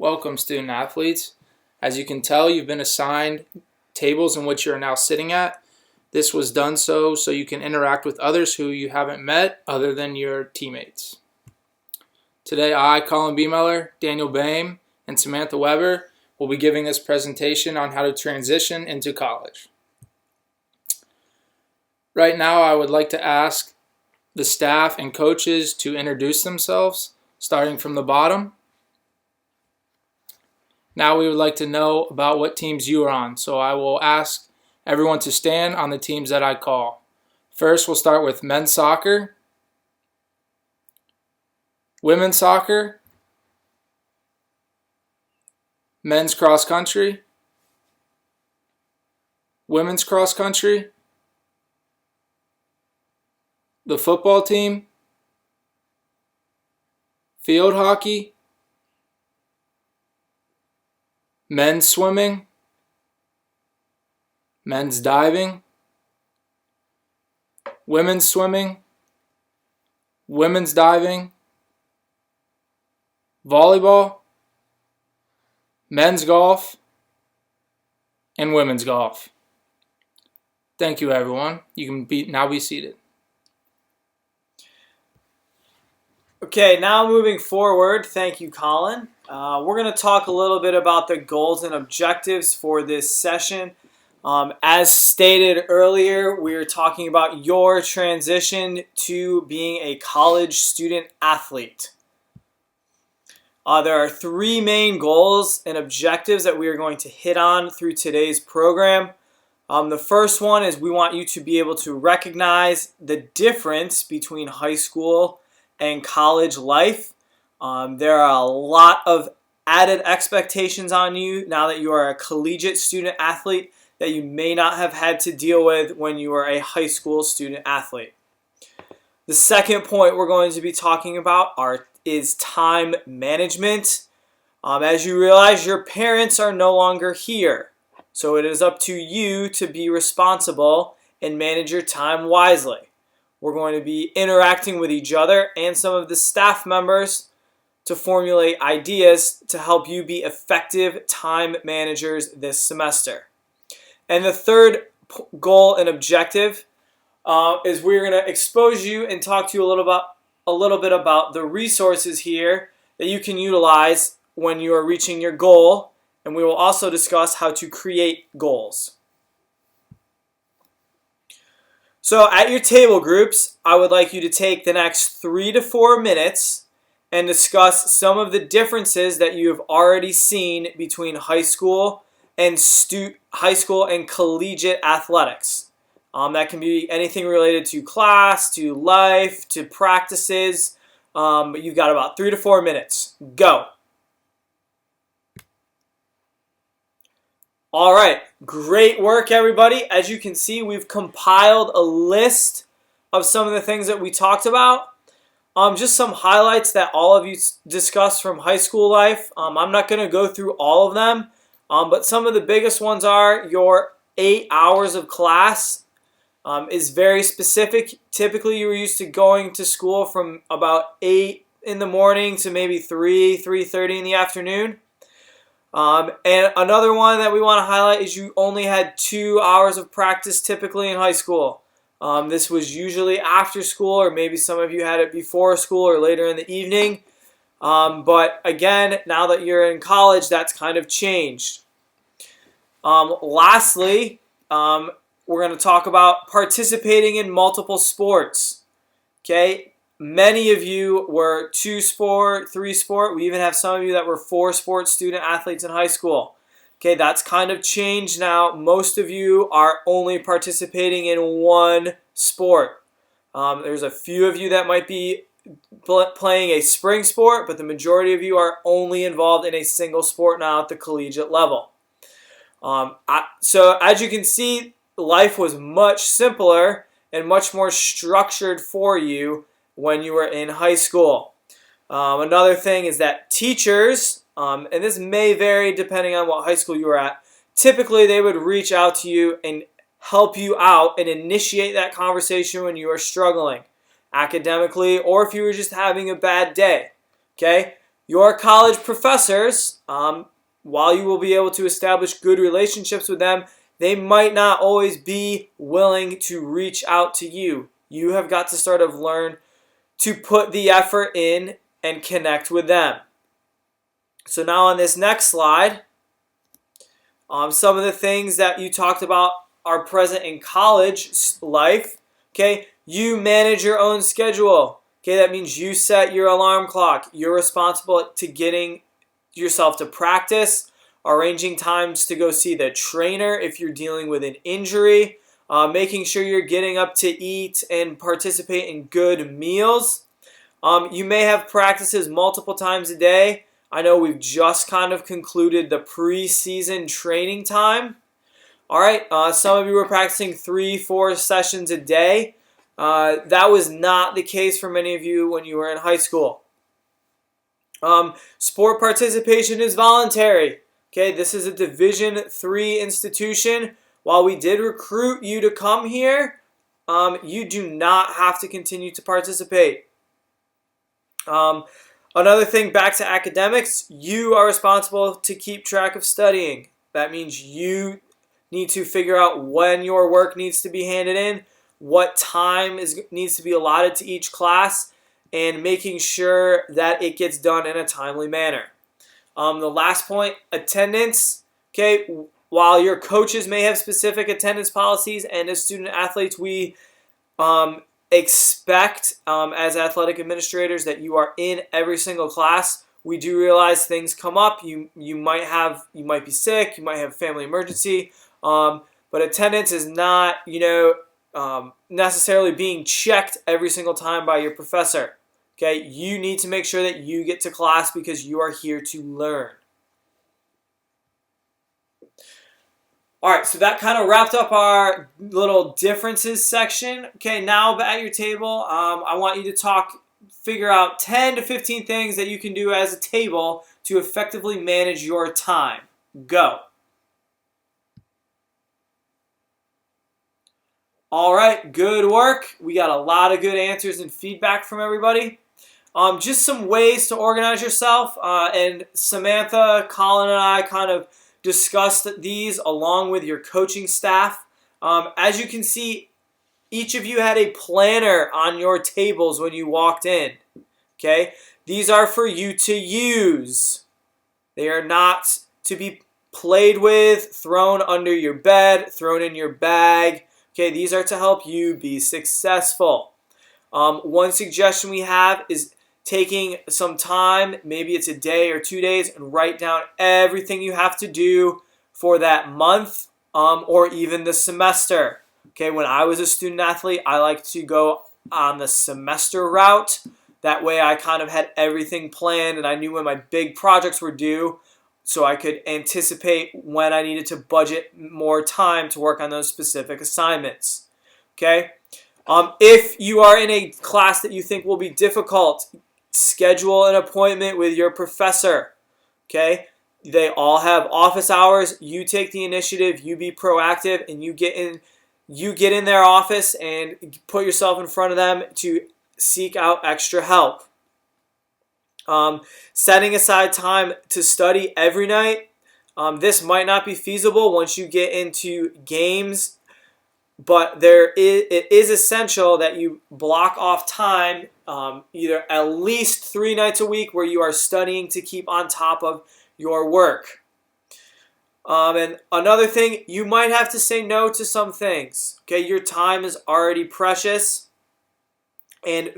Welcome, student athletes. As you can tell, you've been assigned tables in which you are now sitting at. This was done so you can interact with others who you haven't met other than your teammates. Today I, Colin Beemeller, Daniel Boehm, and Samantha Weber will be giving this presentation on how to transition into college. Right now I would like to ask the staff and coaches to introduce themselves, starting from the bottom. Now we would like to know about what teams you are on, so I will ask everyone to stand on the teams that I call. First, we'll start with men's soccer, women's soccer, men's cross country, women's cross country, the football team, field hockey, men's swimming, men's diving, women's swimming, women's diving, volleyball, men's golf, and women's golf. Thank you, everyone. You can now be seated. Okay, now moving forward, thank you, Colin. We're going to talk a little bit about the goals and objectives for this session. As stated earlier, we are talking about your transition to being a college student athlete. There are three main goals and objectives that we are going to hit on through today's program. The first one is we want you to be able to recognize the difference between high school and college life. There are a lot of added expectations on you now that you are a collegiate student athlete that you may not have had to deal with when you were a high school student athlete. The second point we're going to be talking about is time management. As you realize, your parents are no longer here, so it is up to you to be responsible and manage your time wisely. We're going to be interacting with each other and some of the staff members to formulate ideas to help you be effective time managers this semester. And the third goal and objective is we're going to expose you and talk to you a little bit about the resources here that you can utilize when you are reaching your goal, and we will also discuss how to create goals. So at your table groups, I would like you to take the next 3 to 4 minutes and discuss some of the differences that you have already seen between high school and collegiate athletics. That can be anything related to class, to life, to practices. But you've got about 3 to 4 minutes. Go. All right, great work, everybody. As you can see, we've compiled a list of some of the things that we talked about. Just some highlights that all of you discussed from high school life. I'm not going to go through all of them, but some of the biggest ones are your 8 hours of class is very specific. Typically, you were used to going to school from about 8 in the morning to maybe 3:30 in the afternoon. And another one that we want to highlight is you only had 2 hours of practice typically in high school. This was usually after school, or maybe some of you had it before school or later in the evening. But again, now that you're in college, that's kind of changed. Lastly, we're going to talk about participating in multiple sports. Okay? Many of you were 2-sport, 3-sport. We even have some of you that were 4-sport student athletes in high school. Okay, that's kind of changed now. Most of you are only participating in one sport. There's a few of you that might be playing a spring sport, but the majority of you are only involved in a single sport now at the collegiate level. So as you can see, life was much simpler and much more structured for you when you were in high school. Another thing is that teachers, and this may vary depending on what high school you were at, typically they would reach out to you and help you out and initiate that conversation when you are struggling academically or if you were just having a bad day. Okay? Your college professors, while you will be able to establish good relationships with them, they might not always be willing to reach out to you. You have got to sort of learn to put the effort in and connect with them. So now on this next slide, some of the things that you talked about are present in college life. Okay, you manage your own schedule. Okay, that means you set your alarm clock. You're responsible to getting yourself to practice, arranging times to go see the trainer if you're dealing with an injury, making sure you're getting up to eat and participate in good meals. You may have practices multiple times a day. I know we've just kind of concluded the preseason training time. All right, some of you were practicing 3-4 sessions a day. That was not the case for many of you when you were in high school. Sport participation is voluntary. Okay, this is a Division III institution. While we did recruit you to come here, you do not have to continue to participate. Another thing, back to academics, you are responsible to keep track of studying. That means you need to figure out when your work needs to be handed in, what time needs to be allotted to each class, and making sure that it gets done in a timely manner. The last point, attendance. Okay, while your coaches may have specific attendance policies, and as student athletes, we expect as athletic administrators that you are in every single class. We do realize things come up. You might be sick. You might have a family emergency. But attendance is not necessarily being checked every single time by your professor. Okay, you need to make sure that you get to class because you are here to learn. All right, so that kind of wrapped up our little differences section. Okay, now at your table, I want you to figure out 10 to 15 things that you can do as a table to effectively manage your time. Go. All right, good work. We got a lot of good answers and feedback from everybody. Just some ways to organize yourself, and Samantha, Colin, and I kind of discussed these along with your coaching staff. As you can see, each of you had a planner on your tables when you walked in. Okay, these are for you to use. They are not to be played with, thrown under your bed, thrown in your bag. Okay, these are to help you be successful. One suggestion we have is taking some time, maybe it's a day or 2 days, and write down everything you have to do for that month or even the semester. Okay, when I was a student athlete, I liked to go on the semester route. That way I kind of had everything planned and I knew when my big projects were due, so I could anticipate when I needed to budget more time to work on those specific assignments. Okay? If you are in a class that you think will be difficult, schedule an appointment with your professor. Okay? They all have office hours. You take the initiative, you be proactive, and you get in their office and put yourself in front of them to seek out extra help. Setting aside time to study every night. This might not be feasible once you get into games, but it is essential that you block off time, either at least 3 nights a week where you are studying to keep on top of your work. And another thing, you might have to say no to some things. Okay, your time is already precious, and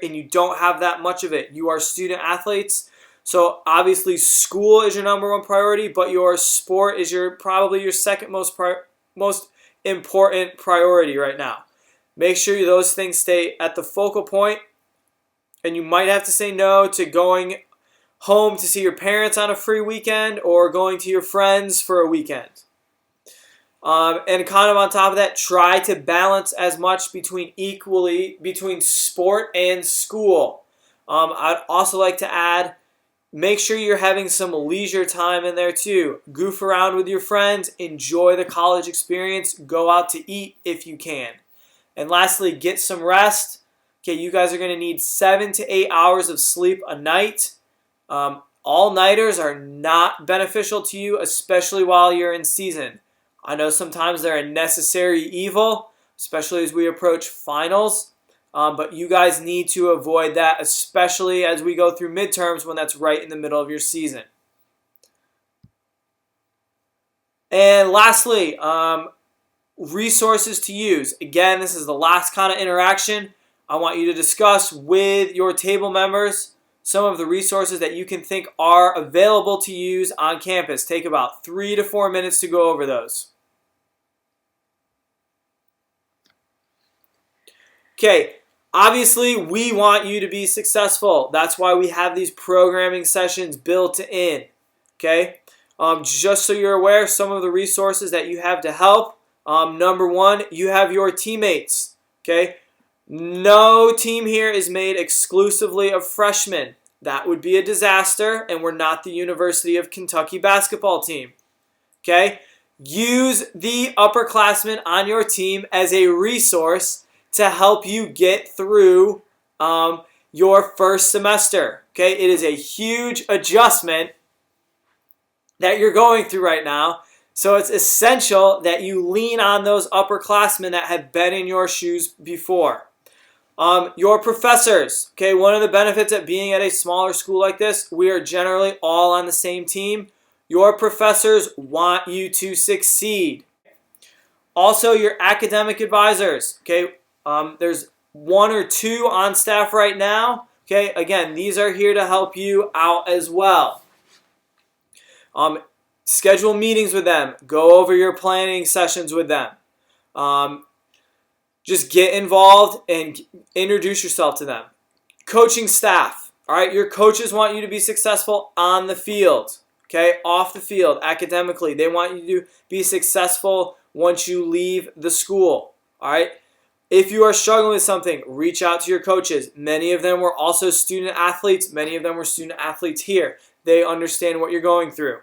you don't have that much of it. You are student athletes, so obviously school is your number one priority, but your sport is probably your second most important priority right now. Make sure those things stay at the focal point, and you might have to say no to going home to see your parents on a free weekend or going to your friends for a weekend. And kind of on top of that, try to balance as much between sport and school. I'd also like to add, make sure you're having some leisure time in there too. Goof around with your friends, enjoy the college experience, go out to eat if you can. And lastly, get some rest. Okay, you guys are going to need 7 to 8 hours of sleep a night. All-nighters are not beneficial to you, especially while you're in season. I know sometimes they're a necessary evil, especially as we approach finals, but you guys need to avoid that, especially as we go through midterms when that's right in the middle of your season. And lastly, resources to use. Again, this is the last kind of interaction. I want you to discuss with your table members some of the resources that you can think are available to use on campus. Take about 3 to 4 minutes to go over those. Okay, obviously we want you to be successful. That's why we have these programming sessions built in. Okay, just so you're aware, some of the resources that you have to help. Number one, you have your teammates. Okay, no team here is made exclusively of freshmen. That would be a disaster, and we're not the University of Kentucky basketball team. Okay, use the upperclassmen on your team as a resource to help you get through your first semester. Okay, it is a huge adjustment that you're going through right now. So it's essential that you lean on those upperclassmen that have been in your shoes before. Your professors. Okay, one of the benefits of being at a smaller school like this, we are generally all on the same team. Your professors want you to succeed. Also, your academic advisors. Okay, there's 1 or 2 on staff right now. Okay, again, these are here to help you out as well. Schedule meetings with them. Go over your planning sessions with them. Just get involved and introduce yourself to them. Coaching staff. All right, your coaches want you to be successful on the field. Okay, off the field, academically. They want you to be successful once you leave the school. All right. If you are struggling with something, reach out to your coaches. Many of them were also student athletes. Many of them were student athletes here. They understand what you're going through.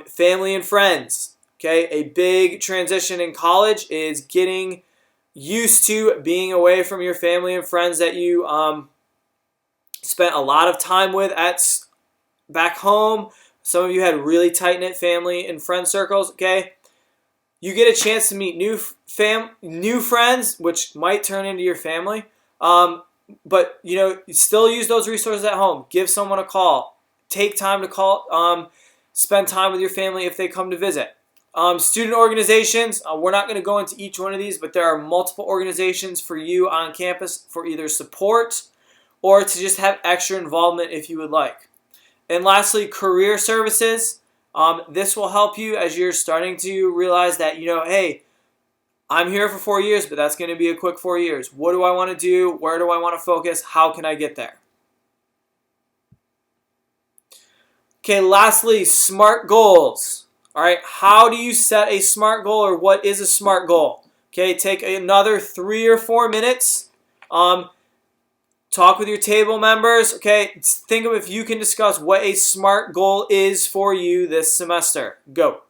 Family and friends. Okay, a big transition in college is getting used to being away from your family and friends that you spent a lot of time with back home. Some of you had really tight-knit family and friend circles. Okay, you get a chance to meet new friends, which might turn into your family. But still use those resources at home. Give someone a call. Take time to call. Spend time with your family if they come to visit. Student organizations, we're not going to go into each one of these, but there are multiple organizations for you on campus for either support or to just have extra involvement if you would like. And lastly, career services. This will help you as you're starting to realize that, hey, I'm here for 4 years, but that's going to be a quick 4 years. What do I want to do? Where do I want to focus? How can I get there? Okay, lastly, SMART goals. All right, how do you set a SMART goal, or what is a SMART goal? Okay, take another 3 or 4 minutes. Talk with your table members. Okay, think of if you can discuss what a SMART goal is for you this semester. Go.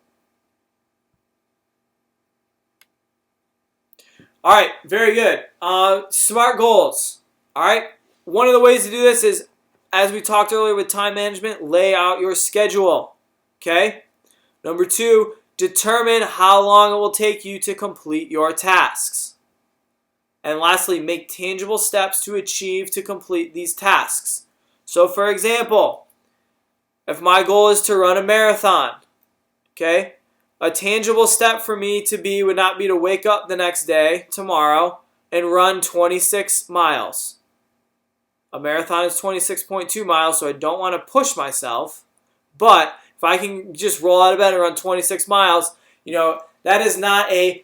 All right, very good. SMART goals. All right, one of the ways to do this is, as we talked earlier with time management, lay out your schedule. Okay? Number 2, determine how long it will take you to complete your tasks. And lastly, make tangible steps to complete these tasks. So for example, if my goal is to run a marathon, okay, a tangible step for me would not be to wake up the next day, tomorrow, and run 26 miles. A marathon is 26.2 miles, so I don't want to push myself. But if I can just roll out of bed and run 26 miles, that is not a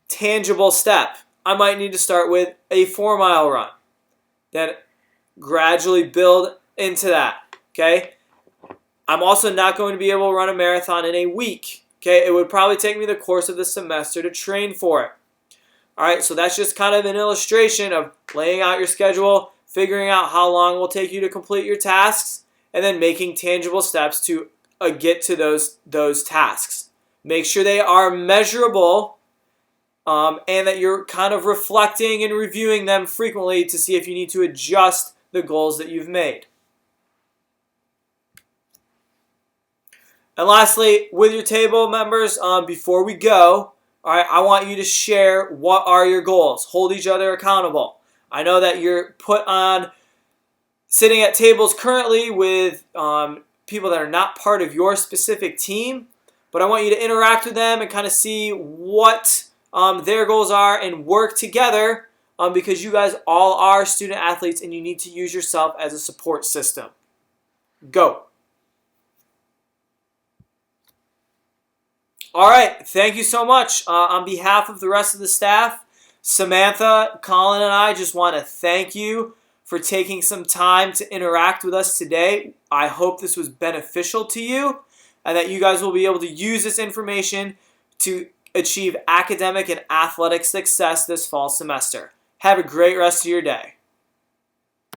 tangible step. I might need to start with a 4-mile run. Then gradually build into that, okay? I'm also not going to be able to run a marathon in a week, okay? It would probably take me the course of the semester to train for it. All right, so that's just kind of an illustration of laying out your schedule, figuring out how long it will take you to complete your tasks, and then making tangible steps to get to those tasks. Make sure they are measurable, and that you're kind of reflecting and reviewing them frequently to see if you need to adjust the goals that you've made. And lastly, with your table members, before we go, all right, I want you to share what are your goals. Hold each other accountable. I know that you're put on sitting at tables currently with people that are not part of your specific team, but I want you to interact with them and kind of see what their goals are and work together because you guys all are student athletes and you need to use yourself as a support system. Go. All right, thank you so much. On behalf of the rest of the staff, Samantha, Colin, and I just want to thank you for taking some time to interact with us today. I hope this was beneficial to you and that you guys will be able to use this information to achieve academic and athletic success this fall semester. Have a great rest of your day.